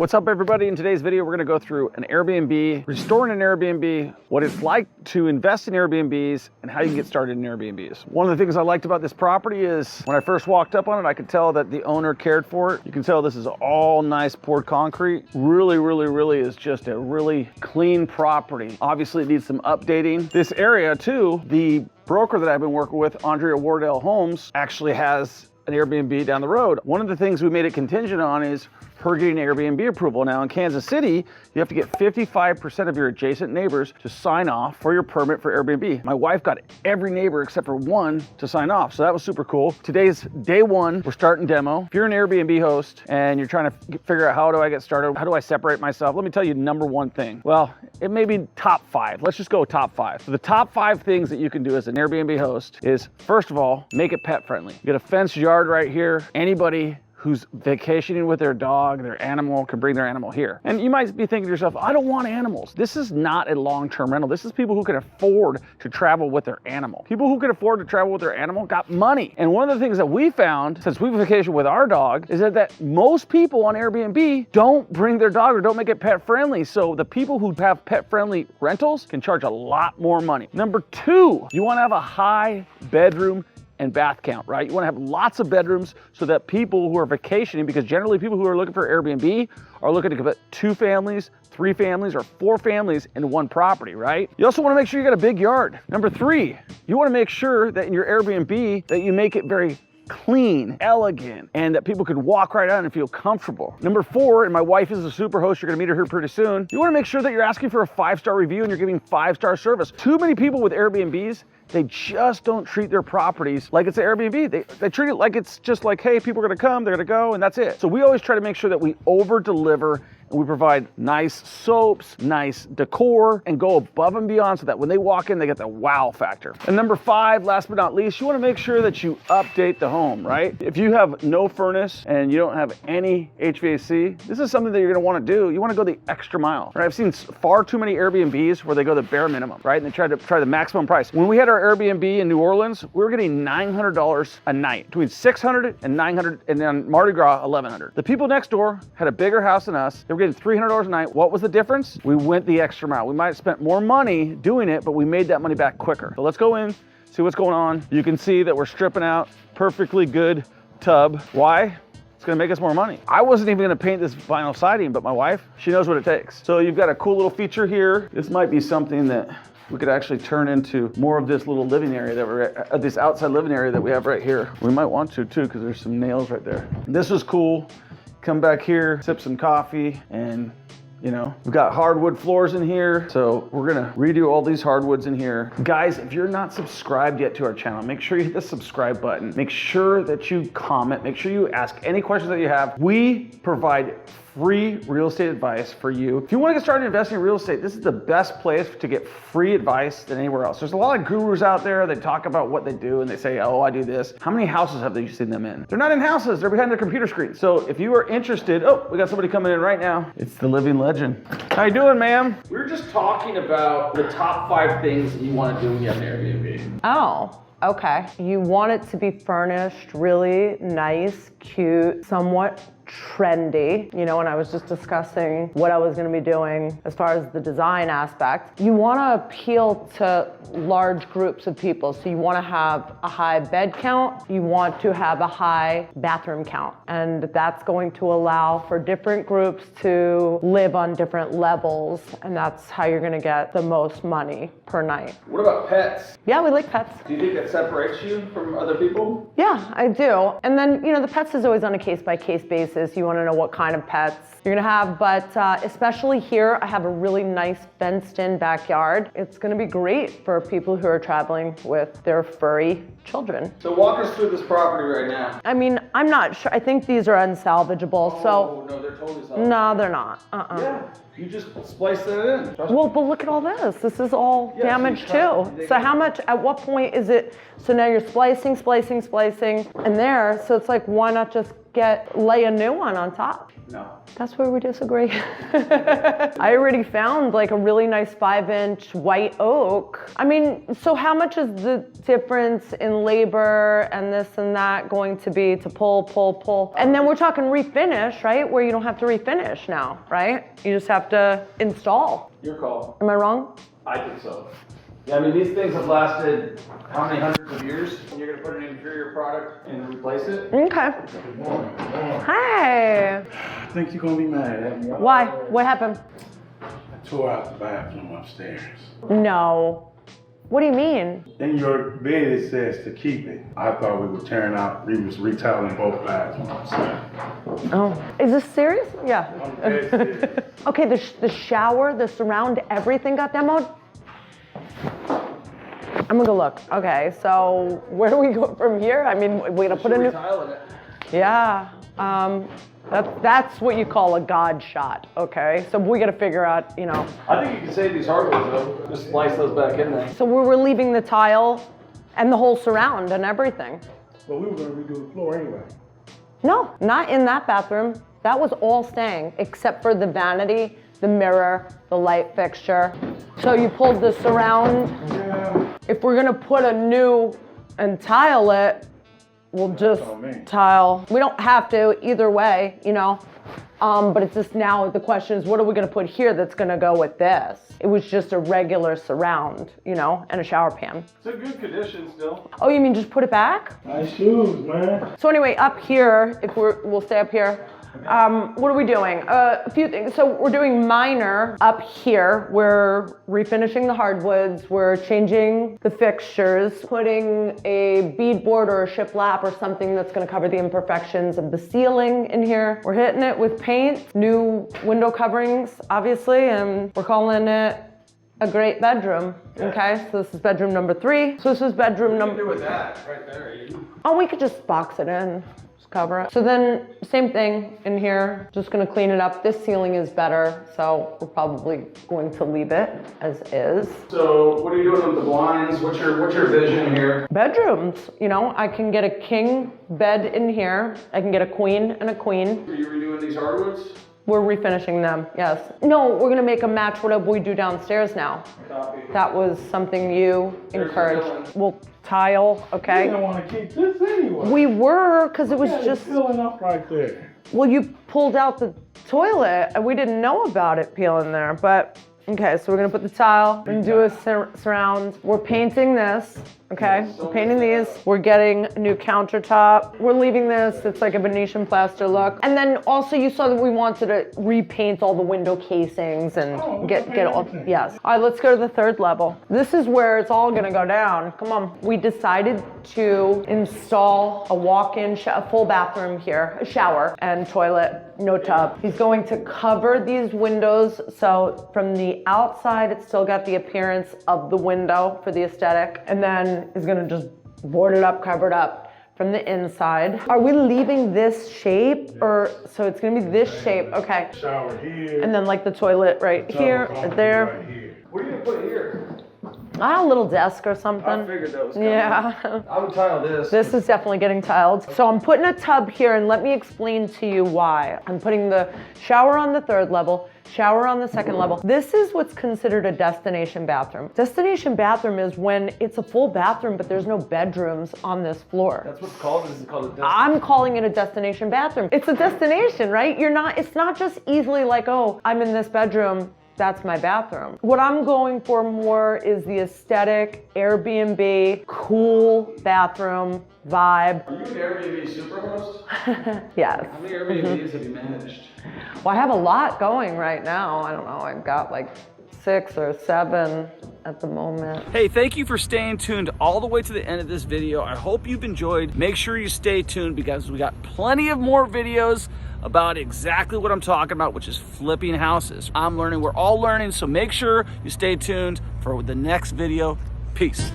What's up, everybody? In today's video, we're gonna go through an Airbnb, restoring an Airbnb, what it's like to invest in Airbnbs, and how you can get started in Airbnbs. One of the things I liked about this property is when I first walked up on it, I could tell that the owner cared for it. You can tell this is all nice poured concrete. Really is just a really clean property. Obviously, it needs some updating. This area too, the broker that I've been working with, Andrea Wardell Homes, actually has an Airbnb down the road. One of the things we made it contingent on is her getting Airbnb approval. Now in Kansas City, you have to get 55% of your adjacent neighbors to sign off for your permit for Airbnb. My wife got every neighbor except for one to sign off, so that was super cool. Today's day one, we're starting demo. If you're an Airbnb host and you're trying to figure out how do I get started, how do I separate myself, let me tell you number one thing. Well, it may be top five. Let's just go top five. So the top 5 things that you can do as an Airbnb host is, first of all, make it pet friendly. You get a fenced yard right here. Anybody who's vacationing with their dog, their animal, can bring their animal here. And you might be thinking to yourself, I don't want animals. This is not a long-term rental. This is people who can afford to travel with their animal. People who can afford to travel with their animal got money. And one of the things that we found, since we've vacationed with our dog, is that most people on Airbnb don't bring their dog or don't make it pet friendly. So the people who have pet friendly rentals can charge a lot more money. Number 2, you wanna have a high bedroom and bath count, right? You want to have lots of bedrooms so that people who are vacationing, because generally people who are looking for Airbnb are looking to put 2 families, 3 families, or 4 families into one property, right? You also want to make sure you got a big yard. Number 3, you want to make sure that in your Airbnb that you make it very clean, elegant, and that people could walk right out and feel comfortable. Number 4, and my wife is a super host, you're gonna meet her here pretty soon, you wanna make sure that you're asking for a 5-star review and you're giving 5-star service. Too many people with Airbnbs, they just don't treat their properties like it's an Airbnb. They treat it like it's just like, hey, people are gonna come, they're gonna go, and that's it. So we always try to make sure that we over-deliver and we provide nice soaps, nice decor, and go above and beyond so that when they walk in, they get the wow factor. And number 5, last but not least, you wanna make sure that you update the home, right? If you have no furnace and you don't have any HVAC, this is something that you're gonna wanna do. You wanna go the extra mile, right? I've seen far too many Airbnbs where they go the bare minimum, right? And they try the maximum price. When we had our Airbnb in New Orleans, we were getting $900 a night, between $600 and $900, and then Mardi Gras, $1,100. The people next door had a bigger house than us. They were getting $300 a night. What was the difference? We went the extra mile. We might have spent more money doing it, but we made that money back quicker. So let's go in, see what's going on. You can see that we're stripping out perfectly good tub. Why? It's gonna make us more money. I wasn't even gonna paint this vinyl siding, but my wife, she knows what it takes. So you've got a cool little feature here. This might be something that we could actually turn into more of this little living area that we're this outside living area that we have right here. We might want to too, because there's some nails right there. This is cool. Come back here, sip some coffee, and you know, we've got hardwood floors in here, so we're gonna redo all these hardwoods in here. Guys, if you're not subscribed yet to our channel, make sure you hit the subscribe button. Make sure that you comment, make sure you ask any questions that you have. We provide free real estate advice for you. If you want to get started investing in real estate, this is the best place to get free advice than anywhere else. There's a lot of gurus out there. They talk about what they do and they say, oh, I do this. How many houses have you seen them in? They're not in houses, they're behind their computer screens. So if you are interested, oh, we got somebody coming in right now. It's the living legend. How you doing, ma'am? We were just talking about the top 5 things that you want to do when you have an Airbnb. Oh. Okay. You want it to be furnished really nice, cute, somewhat trendy. You know, when I was just discussing what I was going to be doing as far as the design aspect, you want to appeal to large groups of people. So you want to have a high bed count. You want to have a high bathroom count. And that's going to allow for different groups to live on different levels. And that's how you're going to get the most money per night. What about pets? Yeah, we like pets. Do you think that separates you from other people? Yeah, I do. And then, you know, the pets is always on a case-by-case basis. You want to know what kind of pets you're gonna have, but especially here, I have a really nice fenced-in backyard. It's gonna be great for people who are traveling with their furry children. So walk us through this property right now. I mean, I'm not sure. I think these are unsalvageable. Oh, no, they're totally salvageable. No, they're not. Yeah, you just splice that in. Well, but look at all this. This is all damaged too. So how much, at what point is it, so now you're splicing, and there, so it's like, why not just lay a new one on top? No. That's where we disagree. I already found like a really nice 5-inch white oak. I mean, so how much is the difference in labor and this and that going to be to pull? And then we're talking refinish, right? Where you don't have to refinish now, right? You just have to install. Your call. Am I wrong? I think so. Yeah, I mean, these things have lasted how many hundreds of years? And you're gonna put an inferior product and replace it? Okay. Good morning. Good morning. Hi. I think you're gonna be mad at me. Why? What happened? I tore out the bathroom upstairs. No. What do you mean? In your bed it says to keep it. I thought we were tearing out, we was retiling both bathrooms. Oh. Is this serious? Yeah. I'm dead serious. Okay, the shower, the surround, everything got demoed? I'm gonna go look. Okay, so where do we go from here? I mean, we're gonna put a new. Tile in it. Yeah. That's what you call a God shot. Okay, so we gotta figure out, you know. I think you can save these hardwoods though. Just splice those back in there. So we're leaving the tile and the whole surround and everything. But we were gonna redo the floor anyway. No, not in that bathroom. That was all staying except for the vanity, the mirror, the light fixture. So you pulled the surround. Yeah. If we're gonna put a new and tile it, we'll just tile. We don't have to either way, you know. But it's just now the question is, what are we gonna put here that's gonna go with this? It was just a regular surround, you know, and a shower pan. It's in good condition still. Oh, you mean just put it back? Nice shoes, man. So anyway, up here, if we'll stay up here. What are we doing? A few things. So we're doing minor up here. We're refinishing the hardwoods. We're changing the fixtures, putting a beadboard or a shiplap or something that's going to cover the imperfections of the ceiling in here. We're hitting it with paint, new window coverings, obviously, and we're calling it a great bedroom. Okay, so this is bedroom number 3. So this is bedroom number. What do you do with that right there? Oh, we could just box it in. Cover it. So then same thing in here, just gonna clean it up. This ceiling is better, so we're probably going to leave it as is. So what are you doing with the blinds? What's your vision here? Bedrooms, you know, I can get a king bed in here. I can get a queen and a queen. Are you redoing these hardwoods? We're refinishing them, yes. No, we're gonna make a match whatever we do downstairs now. Copy. That was something you encouraged. We'll tile, okay? You don't want to keep this anyway. We were, because it was Yeah, it's just, filling up right there. well, you pulled out the toilet and we didn't know about it peeling there, but okay, so we're gonna put the tile, we're gonna do a surround. We're painting this, okay? We're painting these. We're getting a new countertop. We're leaving this, it's like a Venetian plaster look. And then also you saw that we wanted to repaint all the window casings and get all, yes. All right, let's go to the 3rd level. This is where it's all gonna go down. Come on. We decided to install a walk-in, a full bathroom here, a shower and toilet, no tub. He's going to cover these windows so from the outside it's still got the appearance of the window for the aesthetic, and then is gonna just board it up, cover it up from the inside. Are we leaving this shape or, so it's gonna be this shape, okay. Shower here. And then like the toilet right here, there. Right here. What are you gonna put here? A little desk or something. I figured that was coming. Yeah. I would tile this. This is definitely getting tiled. So I'm putting a tub here and let me explain to you why. I'm putting the shower on the 3rd level, shower on the 2nd level. This is what's considered a destination bathroom. Destination bathroom is when it's a full bathroom, but there's no bedrooms on this floor. That's what's called. This is called a destination. I'm calling it a destination bathroom. It's a destination, right? It's not just easily like, oh, I'm in this bedroom, that's my bathroom. What I'm going for more is the aesthetic, Airbnb, cool bathroom vibe. Are you an Airbnb superhost? Yes. How many Airbnbs have you managed? Well, I have a lot going right now. I don't know, I've got like 6 or 7 at the moment. Hey, thank you for staying tuned all the way to the end of this video. I hope you've enjoyed. Make sure you stay tuned because we got plenty of more videos about exactly what I'm talking about, which is flipping houses. I'm learning, we're all learning, so make sure you stay tuned for the next video. Peace.